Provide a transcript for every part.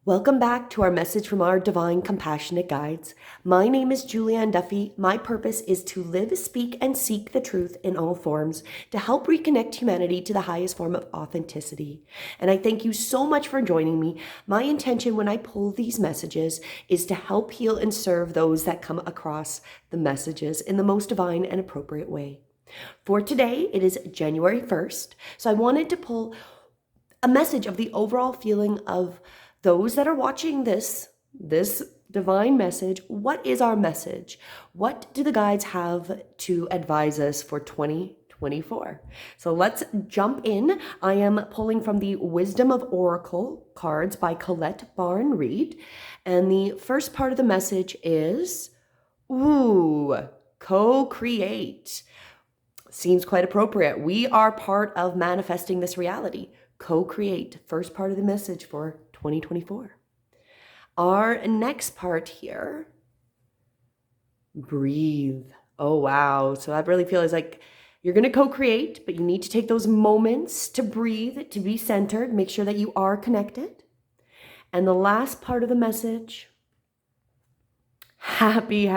Welcome back to our message from our divine compassionate guides. My name is Julianne Duffy. My purpose is to live, speak, and seek the truth in all forms to help reconnect humanity to the highest form of authenticity. And I thank you so much for joining me. My intention when I pull these messages is to help heal and serve those that come across the messages in the most divine and appropriate way. For today, it is January 1st. So I wanted to pull a message of the overall feeling of those that are watching this divine message. What is our message? What do the guides have to advise us for 2024? So let's jump in. I am pulling from the Wisdom of Oracle cards by Colette Barn Reed. And the first part of the message is, co-create. Seems quite appropriate. We are part of manifesting this reality. Co-create, first part of the message for 2024. Our next part here, breathe. Oh, wow. So that really feels like you're going to co-create, but you need to take those moments to breathe, to be centered, make sure that you are connected. And the last part of the message, happy.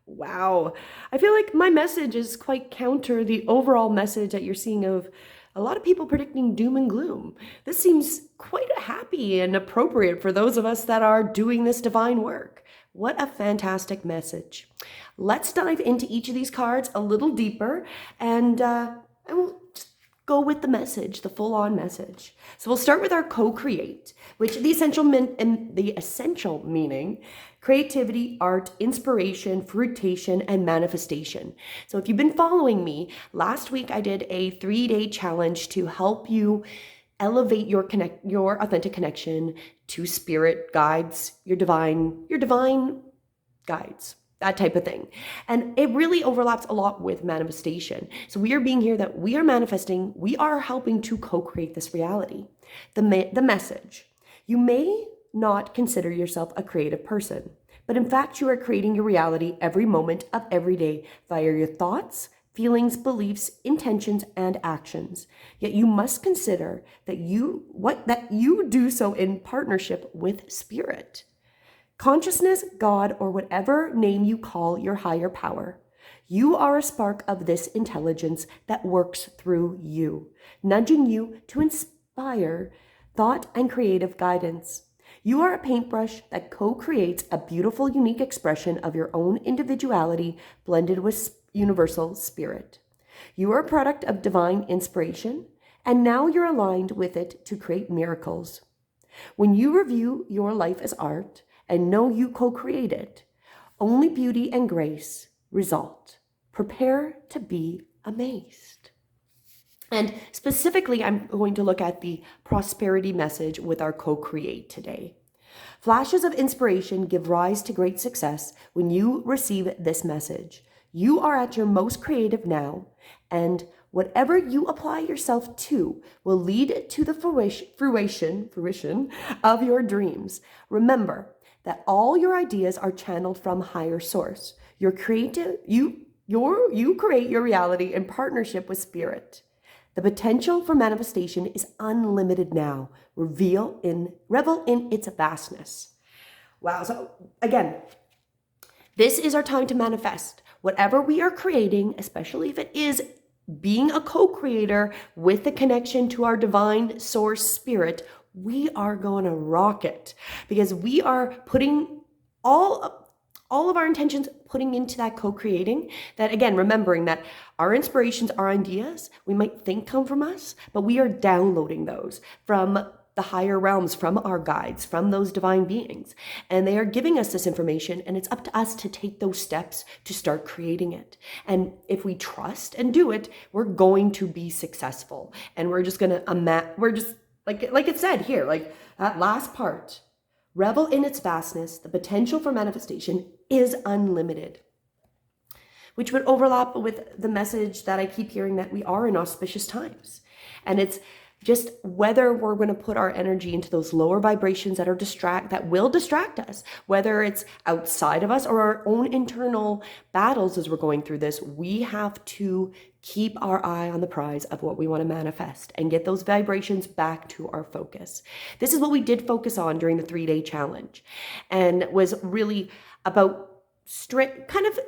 Wow. I feel like my message is quite counter the overall message that you're seeing of a lot of people predicting doom and gloom. This seems quite happy and appropriate for those of us that are doing this divine work. What a fantastic message. Let's dive into each of these cards a little deeper and we'll just go with the message, the full-on message. So we'll start with our co-create, which the essential meaning, creativity, art, inspiration, fruitation, and manifestation. So if you've been following me, last week I did a 3-day challenge to help you elevate your authentic connection to spirit guides, your divine guides, that type of thing. And it really overlaps a lot with manifestation. So we are being here that we are manifesting, we are helping to co-create this reality. The message, you may not consider yourself a creative person, but in fact, you are creating your reality every moment of every day via your thoughts, feelings, beliefs, intentions, and actions. Yet you must consider that you do so in partnership with spirit. Consciousness, God, or whatever name you call your higher power. You are a spark of this intelligence that works through you, nudging you to inspire thought and creative guidance. You are a paintbrush that co-creates a beautiful, unique expression of your own individuality blended with universal spirit. You are a product of divine inspiration, and now you're aligned with it to create miracles. When you review your life as art and know you co-create it, only beauty and grace result. Prepare to be amazed. And specifically, I'm going to look at the prosperity message with our co-create today. Flashes of inspiration give rise to great success when you receive this message. You are at your most creative now, and whatever you apply yourself to will lead to the fruition of your dreams. Remember that all your ideas are channeled from higher source. You create your reality in partnership with spirit. The potential for manifestation is unlimited now. Revel in its vastness. Wow. So again, this is our time to manifest. Whatever we are creating, especially if it is being a co-creator with the connection to our divine source spirit, we are going to rock it because we are putting all of our intentions putting into that co-creating. That again, remembering that our inspirations, our ideas, we might think come from us, but we are downloading those from the higher realms, from our guides, from those divine beings. And they are giving us this information, and it's up to us to take those steps to start creating it. And if we trust and do it, we're going to be successful. And we're just gonna like it said here, like that last part, revel in its vastness. The potential for manifestation is unlimited, which would overlap with the message that I keep hearing that we are in auspicious times. And it's just whether we're going to put our energy into those lower vibrations that will distract us, whether it's outside of us or our own internal battles as we're going through this, we have to keep our eye on the prize of what we want to manifest and get those vibrations back to our focus. This is what we did focus on during the 3-day challenge, and was really about kind of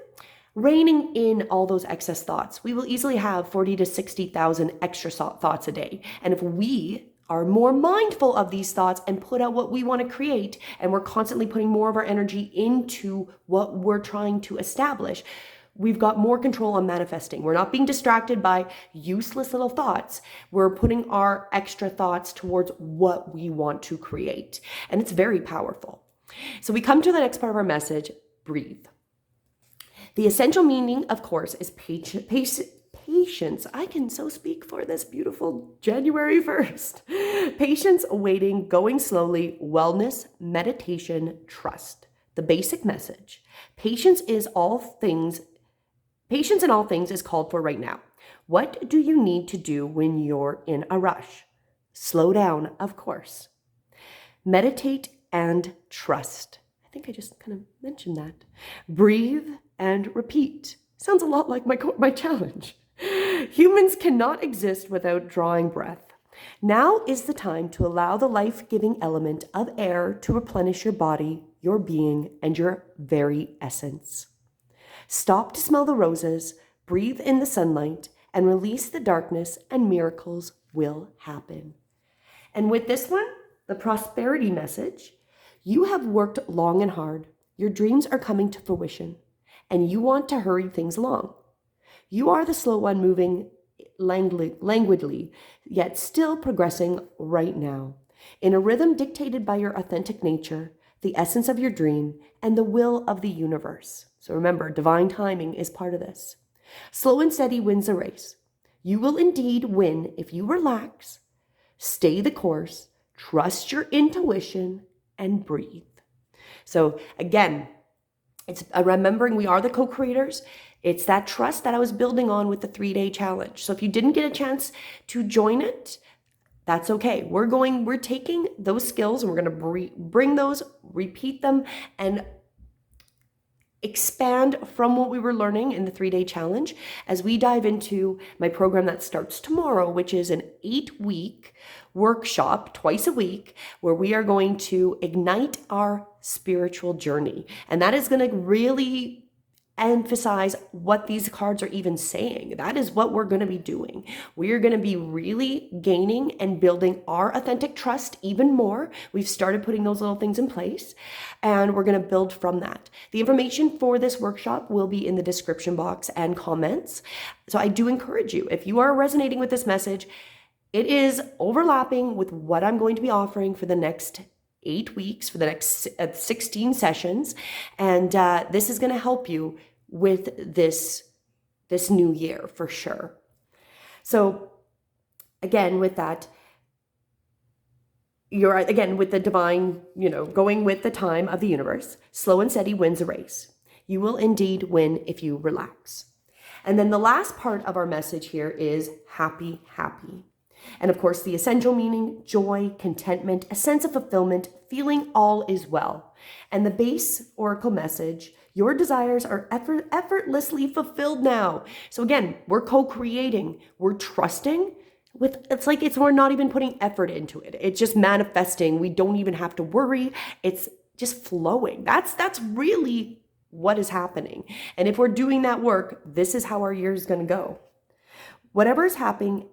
reining in all those excess thoughts. We will easily have 40 to 60,000 extra thoughts a day. And if we are more mindful of these thoughts and put out what we want to create, and we're constantly putting more of our energy into what we're trying to establish, we've got more control on manifesting. We're not being distracted by useless little thoughts. We're putting our extra thoughts towards what we want to create. And it's very powerful. So we come to the next part of our message, breathe. The essential meaning, of course, is patience. I can so speak for this beautiful January 1st. Patience, waiting, going slowly, wellness, meditation, trust. The basic message. Patience in all things is called for right now. What do you need to do when you're in a rush? Slow down, of course. Meditate and trust. I think I just kind of mentioned that. Breathe and repeat. Sounds a lot like my challenge. Humans cannot exist without drawing breath. Now is the time to allow the life-giving element of air to replenish your body, your being, and your very essence. Stop to smell the roses, breathe in the sunlight, and release the darkness, and miracles will happen. And with this one, the prosperity message, you have worked long and hard. Your dreams are coming to fruition, and you want to hurry things along. You are the slow one, moving languidly, yet still progressing right now, in a rhythm dictated by your authentic nature, the essence of your dream, and the will of the universe. So remember, divine timing is part of this. Slow and steady wins the race. You will indeed win if you relax, stay the course, trust your intuition, and breathe. So again, it's remembering we are the co-creators. It's that trust that I was building on with the 3-day challenge. So if you didn't get a chance to join it, that's okay. We're taking those skills and we're going to bring those, repeat them, and expand from what we were learning in the 3-day challenge as we dive into my program that starts tomorrow, which is an 8-week workshop twice a week where we are going to ignite our spiritual journey. And that is going to really emphasize what these cards are even saying. That is what we're going to be doing. We are going to be really gaining and building our authentic trust even more. We've started putting those little things in place, and we're going to build from that. The information for this workshop will be in the description box and comments. So I do encourage you, if you are resonating with this message, it is overlapping with what I'm going to be offering for the next 8 weeks, for the next 16 sessions. And this is going to help you with this new year for sure. So again, with that, you're again with the divine, going with the time of the universe. Slow and steady wins a race. You will indeed win if you relax. And then the last part of our message here is happy, happy. And of course, the essential meaning, joy, contentment, a sense of fulfillment, feeling all is well. And the base oracle message, your desires are effortlessly fulfilled now. So again, we're co-creating, we're trusting we're not even putting effort into it. It's just manifesting. We don't even have to worry. It's just flowing. That's really what is happening. And if we're doing that work, this is how our year is going to go. Whatever is happening,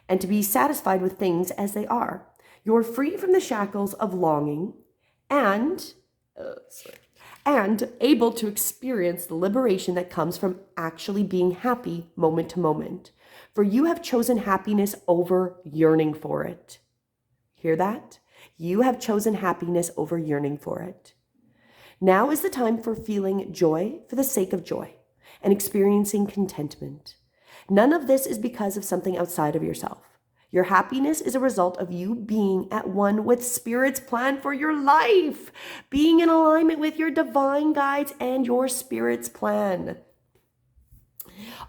and to be satisfied with things as they are. You're free from the shackles of longing and able to experience the liberation that comes from actually being happy moment to moment. For you have chosen happiness over yearning for it. Hear that? You have chosen happiness over yearning for it. Now is the time for feeling joy for the sake of joy and experiencing contentment. None of this is because of something outside of yourself. Your happiness is a result of you being at one with Spirit's plan for your life, being in alignment with your divine guides and your Spirit's plan.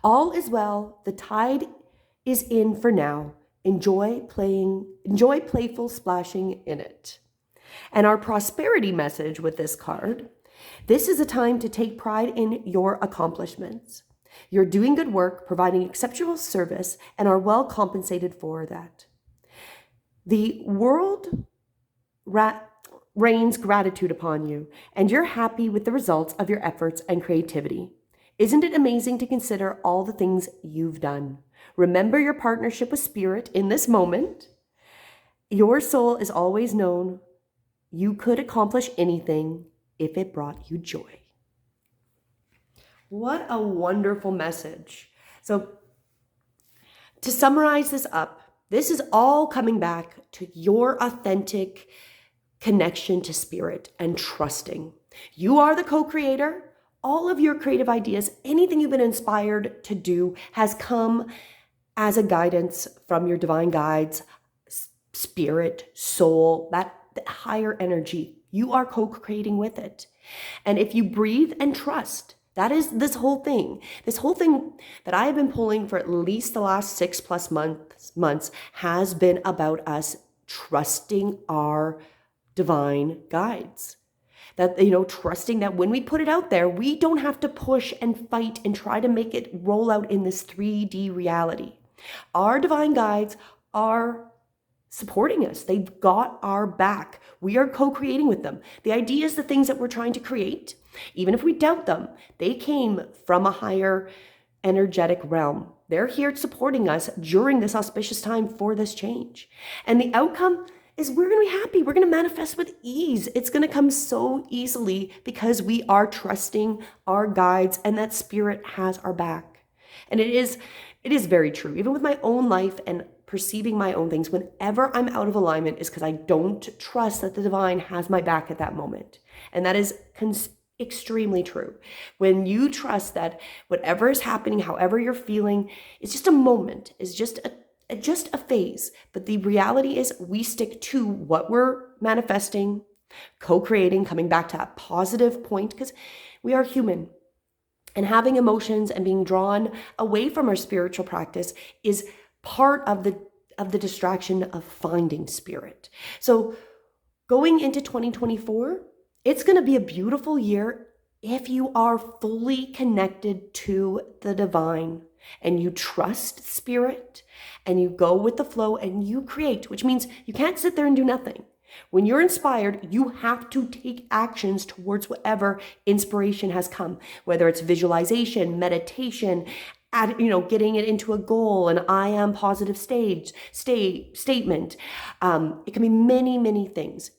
All is well. The tide is in for now. enjoy playful splashing in it. And our prosperity message with this card: this is a time to take pride in your accomplishments. You're doing good work, providing exceptional service, and are well compensated for that. The world rains gratitude upon you, and you're happy with the results of your efforts and creativity. Isn't it amazing to consider all the things you've done? Remember your partnership with Spirit in this moment. Your soul is always known. You could accomplish anything if it brought you joy. What a wonderful message. So, to summarize this up, this is all coming back to your authentic connection to Spirit and trusting. You are the co-creator. All of your creative ideas, anything you've been inspired to do, has come as a guidance from your divine guides, spirit, soul, that higher energy. You are co-creating with it. And if you breathe and trust, that is this whole thing. This whole thing that I have been pulling for at least the last 6+ months has been about us trusting our divine guides. That, trusting that when we put it out there, we don't have to push and fight and try to make it roll out in this 3D reality. Our divine guides are supporting us. They've got our back. We are co-creating with them. The ideas, the things that we're trying to create, even if we doubt them, they came from a higher energetic realm. They're here supporting us during this auspicious time for this change. And the outcome is we're going to be happy. We're going to manifest with ease. It's going to come so easily because we are trusting our guides and that Spirit has our back. And it is very true. Even with my own life and perceiving my own things, whenever I'm out of alignment is because I don't trust that the divine has my back at that moment. And that is extremely true. When you trust that whatever is happening, however you're feeling, it's just a moment, it's just a phase. But the reality is we stick to what we're manifesting, co-creating, coming back to that positive point, because we are human. And having emotions and being drawn away from our spiritual practice is part of the distraction of finding Spirit. So going into 2024, it's going to be a beautiful year if you are fully connected to the divine and you trust Spirit and you go with the flow and you create, which means you can't sit there and do nothing. When you're inspired, you have to take actions towards whatever inspiration has come, whether it's visualization, meditation, getting it into a goal, an I am positive statement. It can be many, many things.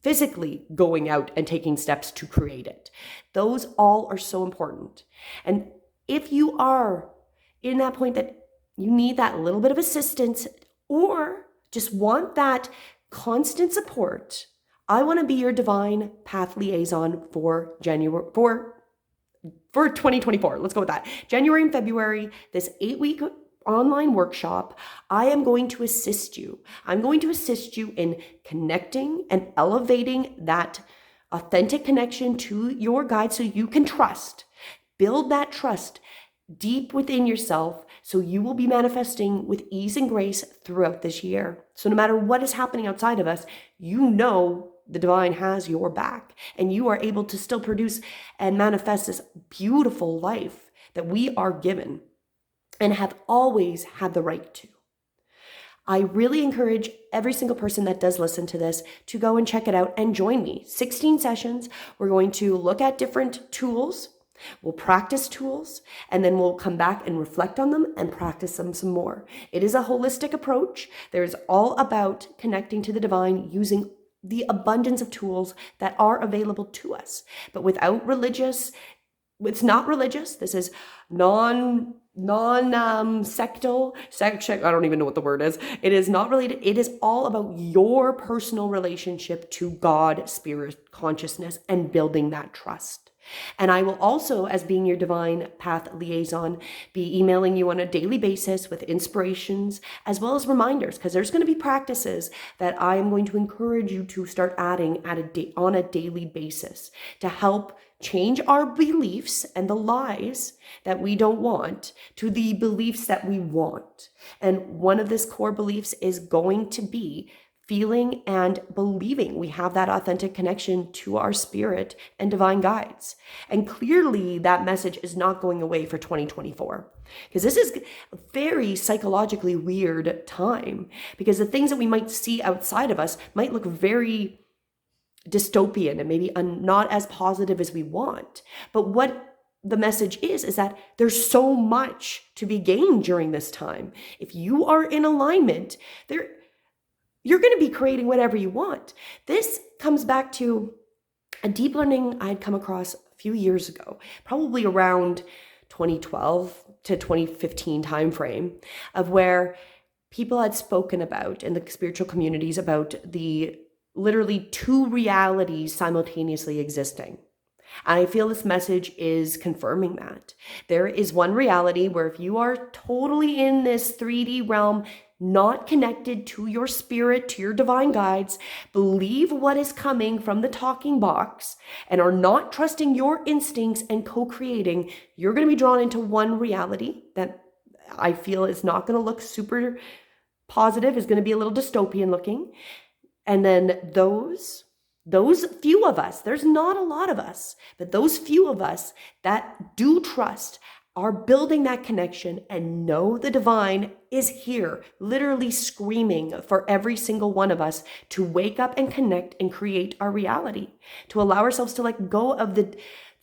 Physically going out and taking steps to create it. Those all are so important. And if you are in that point that you need that little bit of assistance or just want that constant support, I want to be your divine path liaison for 2024. Let's go with that. January and February, this 8-week online workshop, I am going to assist you. I'm going to assist you in connecting and elevating that authentic connection to your guide so you can trust. Build that trust deep within yourself so you will be manifesting with ease and grace throughout this year. So no matter what is happening outside of us, the divine has your back and you are able to still produce and manifest this beautiful life that we are given and have always had the right to. I really encourage every single person that does listen to this to go and check it out and join me. 16 sessions. We're going to look at different tools. We'll practice tools and then we'll come back and reflect on them and practice them some more. It is a holistic approach. There's all about connecting to the divine using the abundance of tools that are available to us, but without religious. It's not religious. This is non-sectal, I don't even know what the word is. It is not related. It is all about your personal relationship to God, spirit, consciousness, and building that trust. And I will also, as being your divine path liaison, be emailing you on a daily basis with inspirations as well as reminders, because there's going to be practices that I am going to encourage you to start adding on a daily basis to help change our beliefs and the lies that we don't want to the beliefs that we want. And one of this core beliefs is going to be feeling and believing we have that authentic connection to our spirit and divine guides. And clearly that message is not going away for 2024, because this is a very psychologically weird time, because the things that we might see outside of us might look very dystopian and maybe not as positive as we want. But what the message is that there's so much to be gained during this time. If you are in alignment, you're going to be creating whatever you want. This comes back to a deep learning I had come across a few years ago, probably around 2012 to 2015 timeframe, of where people had spoken about in the spiritual communities about the literally two realities simultaneously existing. And I feel this message is confirming that. There is one reality where if you are totally in this 3D realm, not connected to your spirit, to your divine guides, believe what is coming from the talking box, and are not trusting your instincts and co-creating, you're going to be drawn into one reality that I feel is not going to look super positive, is going to be a little dystopian looking. And then those few of us, there's not a lot of us, but those few of us that do trust are building that connection and know the divine is here, literally screaming for every single one of us to wake up and connect and create our reality, to allow ourselves to let go of the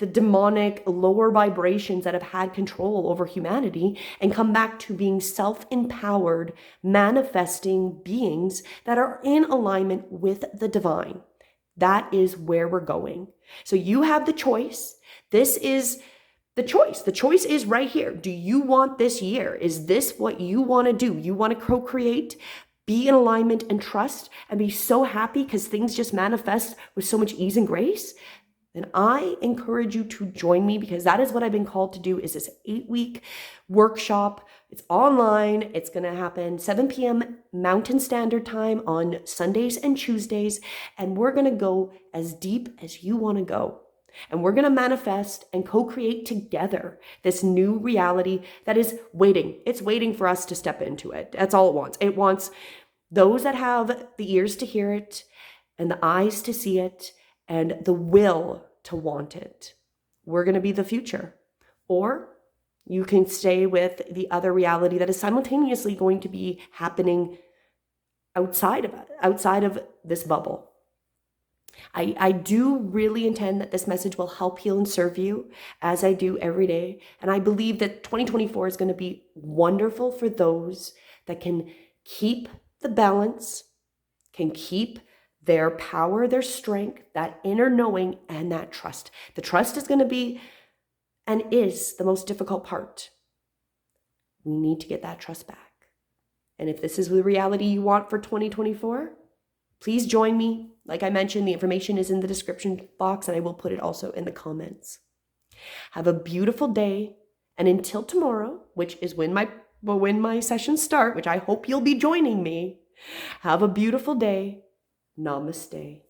demonic lower vibrations that have had control over humanity and come back to being self-empowered, manifesting beings that are in alignment with the divine. That is where we're going. So you have the choice. This is the choice. The choice is right here. Do you want this year? Is this what you want to do? You want to co-create, be in alignment and trust, and be so happy because things just manifest with so much ease and grace? Then I encourage you to join me, because that is what I've been called to do, is this 8-week workshop. It's online. It's going to happen 7 p.m. Mountain Standard Time on Sundays and Tuesdays. And we're going to go as deep as you want to go. And we're going to manifest and co-create together this new reality that is waiting. It's waiting for us to step into it. That's all it wants. It wants those that have the ears to hear it and the eyes to see it and the will to want it. We're going to be the future. Or you can stay with the other reality that is simultaneously going to be happening outside of this bubble. I do really intend that this message will help heal and serve you, as I do every day. And I believe that 2024 is going to be wonderful for those that can keep the balance, can keep their power, their strength, that inner knowing, and that trust. The trust is going to be and is the most difficult part. We need to get that trust back. And if this is the reality you want for 2024, please join me. Like I mentioned, the information is in the description box, and I will put it also in the comments. Have a beautiful day. And until tomorrow, which is when my sessions start, which I hope you'll be joining me, have a beautiful day. Namaste.